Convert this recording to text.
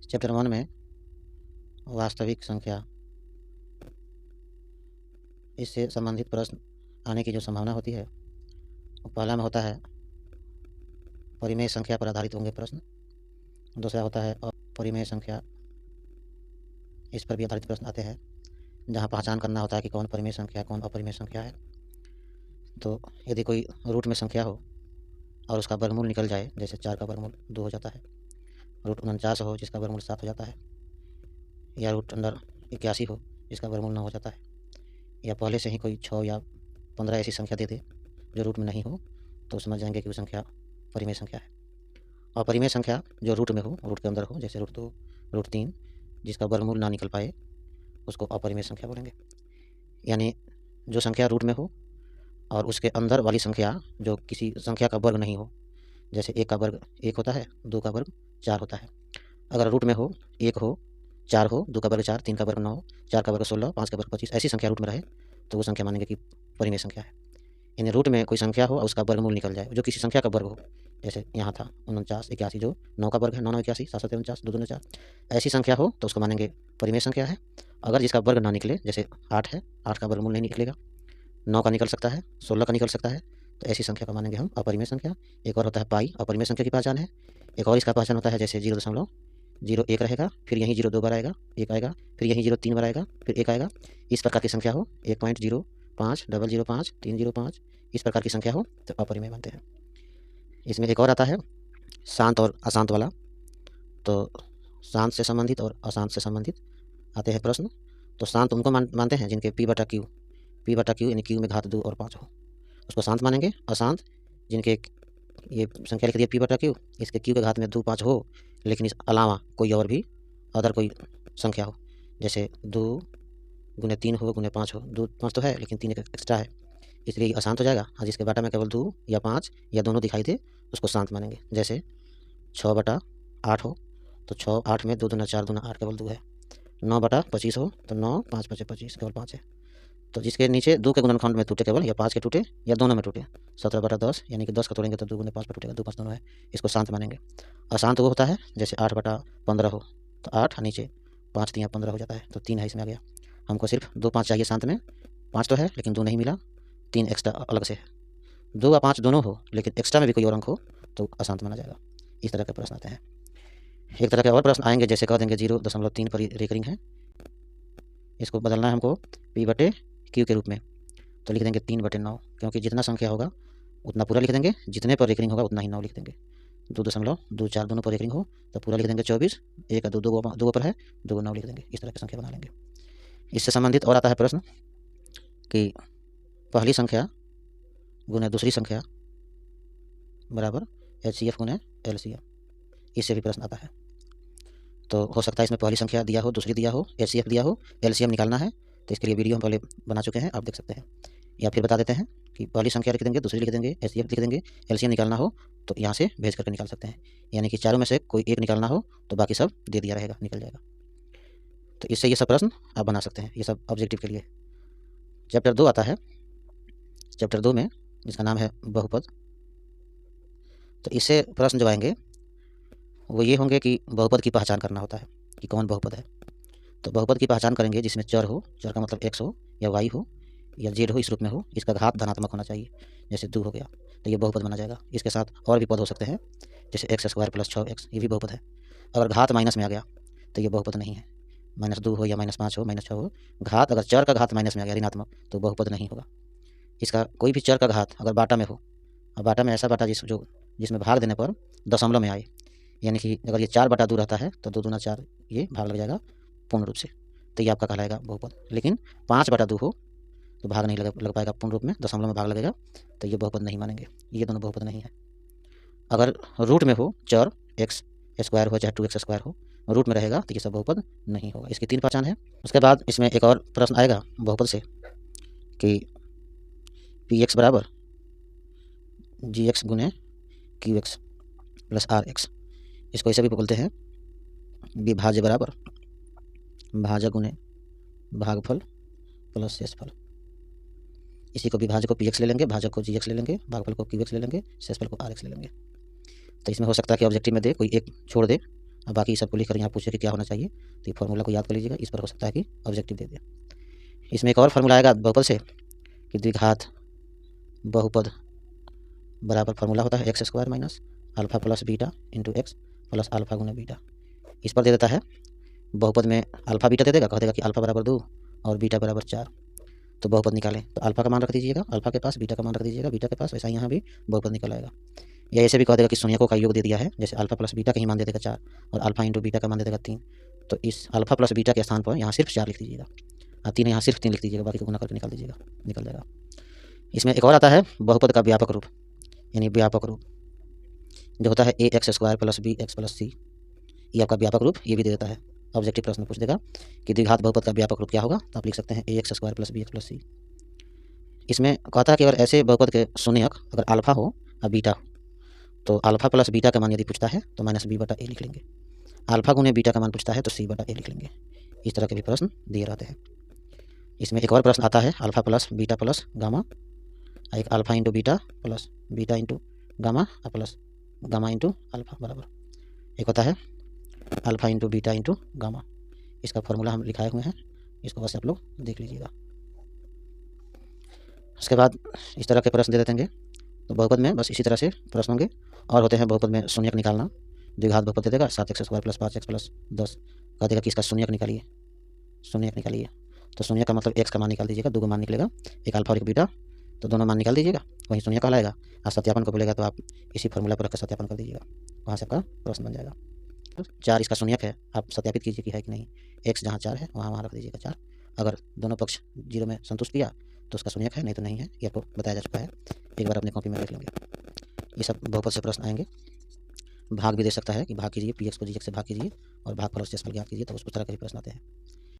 Chapter 1 में वास्तविक संख्या, इससे संबंधित प्रश्न आने की जो संभावना होती है वो पहला में होता है परिमेय संख्या पर आधारित होंगे प्रश्न, दूसरा होता है अपरिमेय संख्या, इस पर भी आधारित प्रश्न आते हैं जहाँ पहचान करना होता है कि कौन परिमेय संख्या कौन अपरिमेय संख्या है। तो यदि कोई रूट में संख्या हो और उसका वर्गमूल निकल जाए, जैसे 4 का वर्गमूल 2 हो जाता है, रूट 49 हो जिसका वर्गमूल 7 हो जाता है, या रूट अंडर 81 हो जिसका वर्गमूल 9 हो जाता है, या पहले से ही कोई 6 या 15 ऐसी संख्या दे दे जो रूट में नहीं हो, तो समझ जाएंगे कि वो संख्या परिमेय संख्या है। अपरिमेय संख्या जो रूट में हो, रूट के अंदर हो, जैसे रूट 2, रूट 3, जिसका वर्गमूल ना निकल पाए उसको अपरिमेय संख्या बोलेंगे। यानी जो संख्या रूट में हो और उसके अंदर वाली संख्या जो किसी संख्या का वर्ग नहीं हो, जैसे 1 का वर्ग 1 होता है, 2 का वर्ग 4 होता है। अगर रूट में हो 1 हो, 4 हो, 2 का वर्ग 4, 3 का वर्ग 9, 4 का वर्ग 16, 5 का वर्ग 25, ऐसी संख्या रूट में रहे तो वो संख्या मानेंगे कि परिमेय संख्या है। यानी रूट में कोई संख्या हो और उसका वर्गमूल निकल जाए जो किसी संख्या का वर्ग हो, जैसे यहाँ था 49, 81, जो 9 का वर्ग है, 9 9 81, 7 7 49, 2 2 4, ऐसी संख्या हो तो उसको मानेंगे परिमेय संख्या है। अगर जिसका वर्ग ना निकले, जैसे 8 है, 8 का वर्गमूल नहीं निकलेगा, 9 का निकल सकता है, 16 का निकल सकता है, तो ऐसी संख्या को मानेंगे हम अपरिमेय संख्या। एक और होता है पाई, अपरिमेय संख्या की पहचान है। एक और इसका पहचान होता है जैसे 0.01 रहेगा, फिर यहीं 0 2 बार आएगा, 1 आएगा, फिर यहीं 0 3 बार आएगा, फिर 1 आएगा। इस प्रकार की संख्या हो 1.05 005 305, इस प्रकार की संख्या हो तो अपरिमेय बनते हैं। इसमें एक और आता है शांत और अशांत वाला। तो शांत से संबंधित और अशांत से संबंधित आते हैं प्रश्न। तो शांत उनको मानते हैं जिनके P/Q यानी Q में घात 2 और 5 हो, उसको शांत मानेंगे। अशांत जिनके ये संख्या लिख दी P/Q, इसके Q के घात में 2 5 हो, लेकिन इस अलावा कोई और भी अदर कोई संख्या हो, जैसे 2 गुने 3 हो, गुने 5 हो, 2 5 तो है लेकिन 3 एक एक्स्ट्रा है, इसलिए ये अशांत हो जाएगा। और जिसके बाटा में केवल 2 या 5 या दोनों दिखाई दे उसको शांत मानेंगे। जैसे 6/8 हो तो 6 8 में 2 दूना 4 दूना 8 केवल 2 है। 9/25 हो तो 9 5 5 25 केवल 5 है। तो जिसके नीचे 2 के गुणनखंड में टूटे केवल, या 5 के टूटे या दोनों में टूटे, 17/10 यानी कि 10 का तोड़ेंगे तो 2 गुने 5 पर टूटेगा, 2 5 दोनों है, इसको शांत मानेंगे। अशांत वो होता है जैसे 8/15 हो तो 8 नीचे 5 3 15 हो जाता है, तो 3 है इसमें आ गया। हमको सिर्फ 2 5 चाहिए शांत में, 5 तो है लेकिन 2 नहीं मिला, 3 एक्स्ट्रा अलग से है। 2 या 5 दोनों हो लेकिन एक्स्ट्रा में भी कोई और अंक हो तो अशांत माना जाएगा। इस तरह के प्रश्न आते हैं। एक तरह के और प्रश्न आएंगे जैसे कह देंगे 0.3 पर रेकरिंग है, इसको बदलना है हमको P/Q के रूप में, तो लिख देंगे 3/9, क्योंकि जितना संख्या होगा उतना पूरा लिख देंगे, जितने पर रेकरिंग होगा उतना ही 9 लिख देंगे। 2.24 दोनों पर रेकरिंग हो तो पूरा लिख देंगे 24, 1 2 2 पर है 2 9 लिख देंगे। इस तरह की संख्या बना लेंगे। इससे संबंधित और आता है प्रश्न कि पहली संख्या गुने दूसरी संख्या बराबर HCF गुने LCM, इससे भी प्रश्न आता है। तो हो सकता है इसमें पहली संख्या दिया हो, दूसरी दिया हो, HCF दिया हो, LCM निकालना है, तो इसके लिए वीडियो हम पहले बना चुके हैं, आप देख सकते हैं। या फिर बता देते हैं कि पहली संख्या लिख देंगे, दूसरी लिख देंगे, HCF लिख देंगे, LCM निकालना हो तो यहाँ से भेज करके निकाल सकते हैं। यानी कि चारों में से कोई एक निकालना हो तो बाकी सब दे दिया रहेगा, निकल जाएगा। तो इससे ये सब प्रश्न आप बना सकते हैं, ये सब ऑब्जेक्टिव के लिए। चैप्टर 2 आता है, चैप्टर 2 में जिसका नाम है बहुपद। तो इससे प्रश्न जो आएंगे वो ये होंगे कि बहुपद की पहचान करना होता है कि कौन बहुपद है। तो बहुपद की पहचान करेंगे जिसमें चर हो, चर का मतलब x हो या y हो या z हो, इस रूप में हो, इसका घात धनात्मक होना चाहिए, जैसे 2 हो गया तो ये बहुपद बना जाएगा। इसके साथ और भी पद हो सकते हैं जैसे x² + 6x, ये भी बहुपद है। अगर घात माइनस में आ गया तो ये बहुपद नहीं है, -2 हो या -5 हो, -6 हो, घात अगर चर का घात माइनस में आ गया ऋणात्मक तो बहुपद नहीं होगा। इसका कोई भी चर का घात अगर बाटा में हो, और बाटा में ऐसा बाटा जिसमें भाग देने पर दशमलव में आए, यानी कि अगर ये 4/2 रहता है तो 2 दूना 4 ये भाग लग जाएगा पूर्ण रूप से, तो ये आपका कहलाएगा बहुपद। लेकिन 5/2 हो तो भाग नहीं लग पाएगा पूर्ण रूप में, दशमलव में भाग लगेगा, तो ये बहुपद नहीं मानेंगे, ये दोनों बहुपद नहीं है। अगर रूट में हो चर x² हो चाहे 2x² हो, रूट में रहेगा तो ये सब बहुपद नहीं होगा। इसकी 3 पहचान है। उसके बाद इसमें एक और प्रश्न आएगा बहुपद से कि Px बराबर Gx गुने Qx + Rx, इसको ऐसे भी बोलते हैं विभाज्य बराबर भाजक गुने भागफल प्लस शेषफल। इसी को विभाजक को Px ले लेंगे, भाजक को Gx ले लेंगे, भागफल को Qx ले लेंगे, शेषफल को Rx ले लेंगे। तो इसमें हो सकता है कि ऑब्जेक्टिव में दे कोई एक छोड़ दे, अब बाकी सबको लिख कर यहाँ पूछे कि क्या होना चाहिए, तो ये फॉर्मूला को याद कर लीजिएगा, इस पर हो सकता है कि ऑब्जेक्टिव दे दे। इसमें एक और फार्मूला आएगा बहुपद से कि द्विघात बहुपद बराबर फार्मूला होता है x² minus alpha plus beta into x plus alpha गुना बीटा। इस पर दे देता है बहुपद में अल्फा बीटा दे देगा, कह देगा कि अल्फा बराबर 2 और बीटा बराबर 4। तो बहुपद निकालें तो अल्फा का मान रख दीजिएगा अल्फा के पास, बीटा का मान रख दीजिएगा बीटा के पास, वैसा यहाँ भी बहुपद निकल आएगा। या ऐसे भी कह देगा कि शून्यकों का योग दे दिया है, जैसे अल्फा प्लस बीटा का ही मान दे देगा 4 और अल्फा इंटू बीटा का मान दे देगा 3। तो इस अल्फा प्लस बीटा के स्थान पर यहाँ सिर्फ 4 लिख दीजिएगा और 3 यहाँ सिर्फ 3 लिख दीजिएगा, बाकी को गुना करके निकाल दीजिएगा, निकल जाएगा। इसमें एक और आता है बहुपद का व्यापक रूप, यानी व्यापक रूप जो होता है ax² plus bx plus c। ये आपका व्यापक रूप ये भी दे देता है। ऑब्जेक्टिव प्रश्न पूछ देगा कि द्विघात बहुपद का व्यापक रूप क्या होगा, तो आप लिख सकते हैं ax² plus bx plus c। इसमें कहता है कि अगर ऐसे बहुपद के शून्यक अगर अल्फा हो और बीटा हो, तो अल्फा प्लस बीटा का मान यदि पूछता है तो माइनस b बटा a लिख लेंगे, अल्फा गुने बीटा का मान पूछता है तो c बटा a लिख लेंगे। इस तरह के भी प्रश्न दिए रहते हैं। इसमें एक और प्रश्न आता है alpha plus beta plus gamma, एक alpha into beta plus beta into gamma plus gamma into alpha बराबर, एक होता है alpha into beta into gamma. इसका फॉर्मूला हम लिखाए हुए हैं, इसको बस आप लोग देख लीजिएगा। उसके बाद इस तरह के प्रश्न दे देंगे। तो बहुपद में बस इसी तरह से प्रश्न होंगे। और होते हैं बहुपद में शून्यक निकालना, द्विघात बहुपद दे देगा 7x² प्लस 5x प्लस 10, कह देगा कि इसका शून्यक निकालिए, शून्यक निकालिए। तो शून्यक का मतलब x का मान निकाल दीजिएगा, 2 मान निकलेगा, एक अल्फा और एक बीटा, तो दोनों मान निकाल दीजिएगा, वहीं शून्य कहलाएगा। और सत्यापन को बोलेगा तो आप इसी फॉर्मूला पर रखकर सत्यापन कर दीजिएगा, वहाँ से आपका प्रश्न बन जाएगा। 4 इसका शून्यक है, आप सत्यापित कीजिए कि है कि नहीं। x जहाँ 4 है वहाँ रख दीजिएगा 4, अगर दोनों पक्ष 0 में संतुष्ट किया तो उसका शून्यक है, नहीं तो नहीं है, ये आपको बताया जा चुका है, एक बार अपने कॉपी में देख लेंगे। ये सब बहुपद से प्रश्न आएंगे। भाग भी दे सकता है कि भाग कीजिए, px को gx से भाग कीजिए और भाग फल ज्ञात कीजिए, तो उस तरह के भी प्रश्न आते हैं।